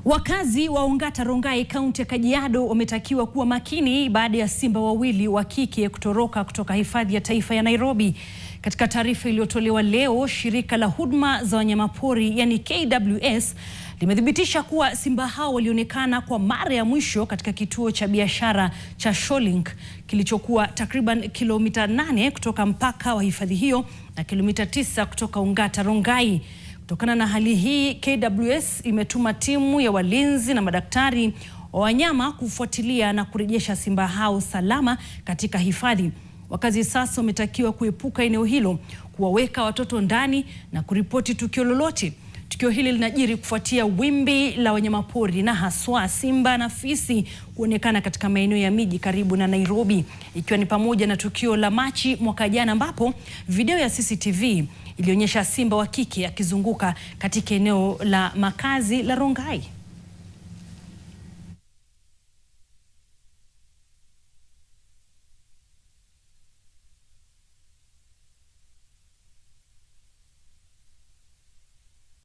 Wakazi wa Ongata Rongai, kaunti ya Kajiado wametakiwa kuwa makini baada ya simba wawili wa kike kutoroka kutoka hifadhi ya taifa ya Nairobi. Katika taarifa iliyotolewa leo, shirika la huduma za wanyamapori yani KWS limethibitisha kuwa simba hao walionekana kwa mara ya mwisho katika kituo cha biashara cha Sholink kilichokuwa takriban kilomita 8 kutoka mpaka wa hifadhi hiyo na kilomita 9 kutoka Ongata Rongai. Kutokana na hali hii, KWS imetuma timu ya walinzi na madaktari wa wanyama kufuatilia na kurejesha simba hao salama katika hifadhi. Wakazi sasa wametakiwa kuepuka eneo hilo, kuwaweka watoto ndani na kuripoti tukio lolote. Tukio hili linajiri kufuatia wimbi la wanyamapori na haswa simba na fisi kuonekana katika maeneo ya miji karibu na Nairobi, ikiwa ni pamoja na tukio la Machi mwaka jana ambapo video ya CCTV ilionyesha simba wa kike akizunguka katika eneo la makazi la Rongai.